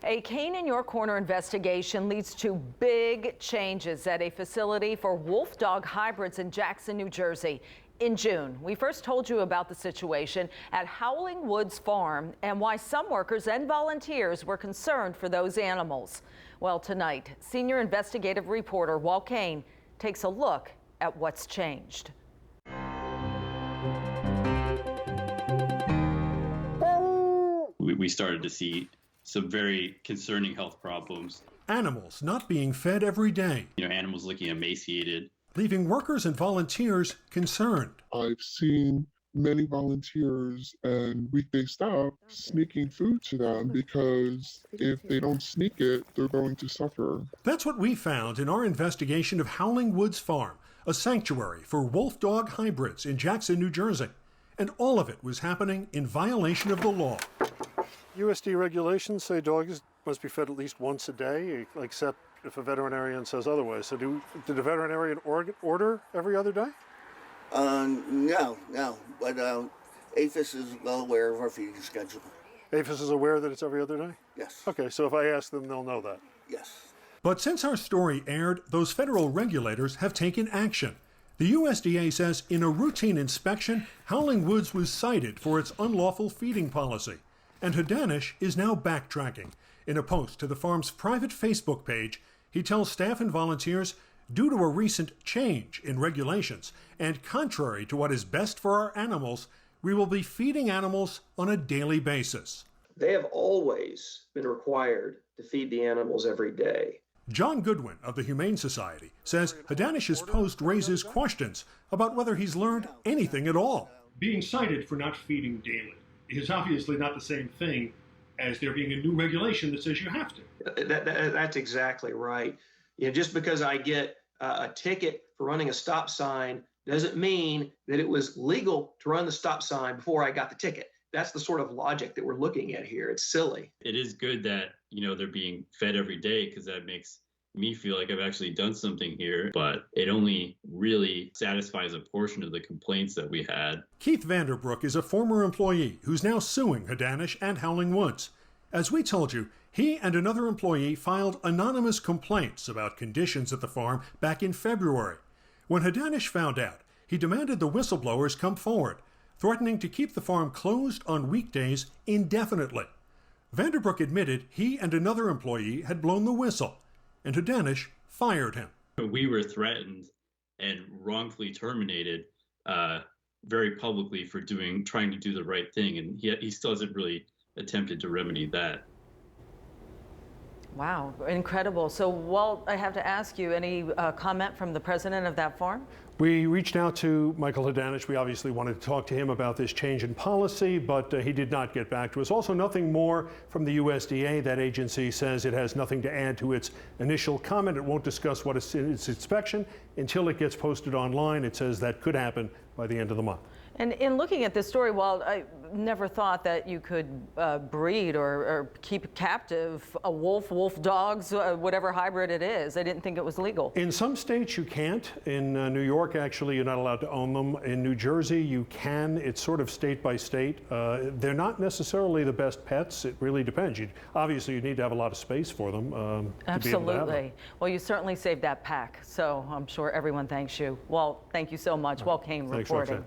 A Kane In Your Corner investigation leads to big changes at a facility for wolf dog hybrids in Jackson, New Jersey. In June, we first told you about the situation at Howling Woods Farm and why some workers and volunteers were concerned for those animals. Well, tonight, senior investigative reporter Walt Kane takes a look at what's changed. We started to see some very concerning health problems. Animals not being fed every day. Animals looking emaciated. Leaving workers and volunteers concerned. I've seen many volunteers and weekday staff sneaking food to them because if they don't sneak it, they're going to suffer. That's what we found in our investigation of Howling Woods Farm, a sanctuary for wolf dog hybrids in Jackson, New Jersey. And all of it was happening in violation of the law. USD regulations say dogs must be fed at least once a day, except if a veterinarian says otherwise. So did the veterinarian order every other day? No. But APHIS is well aware of our feeding schedule. APHIS is aware that it's every other day? Yes. Okay, so if I ask them, they'll know that? Yes. But since our story aired, those federal regulators have taken action. The USDA says in a routine inspection, Howling Woods was cited for its unlawful feeding policy. And Hadanish is now backtracking. In a post to the farm's private Facebook page, he tells staff and volunteers, due to a recent change in regulations and contrary to what is best for our animals, we will be feeding animals on a daily basis. They have always been required to feed the animals every day. John Goodwin of the Humane Society says Hadanish's post raises questions about whether he's learned anything at all. Being cited for not feeding daily is obviously not the same thing as there being a new regulation that says you have to. That's exactly right. Just because I get a ticket for running a stop sign doesn't mean that it was legal to run the stop sign before I got the ticket. That's the sort of logic that we're looking at here. It's silly. It is good that, they're being fed every day because that makes me feel like I've actually done something here, but it only really satisfies a portion of the complaints that we had. Keith Vanderbrook is a former employee who's now suing Hadanish and Howling Woods. As we told you, he and another employee filed anonymous complaints about conditions at the farm back in February. When Hadanish found out, he demanded the whistleblowers come forward, threatening to keep the farm closed on weekdays indefinitely. Vanderbrook admitted he and another employee had blown the whistle, and Hadanish fired him. We were threatened and wrongfully terminated very publicly for trying to do the right thing, and he still hasn't really attempted to remedy that. Wow, incredible. So, Walt, I have to ask you, any comment from the president of that farm? We reached out to Michael Hadanish. We obviously wanted to talk to him about this change in policy, but he did not get back to us. Also, nothing more from the USDA. That agency says it has nothing to add to its initial comment. It won't discuss what its inspection until it gets posted online. It says that could happen by the end of the month. And in looking at this story, Walt, I never thought that you could breed or keep captive a wolf dogs, whatever hybrid it is. I didn't think it was legal. In some states you can't. In New York, actually, you're not allowed to own them. In New Jersey, you can. It's sort of state by state. They're not necessarily the best pets. It really depends. Obviously, you need to have a lot of space for them to be able to have them. Absolutely. Well, you certainly saved that pack, so I'm sure everyone thanks you. Walt, thank you so much. Walt Kane reporting.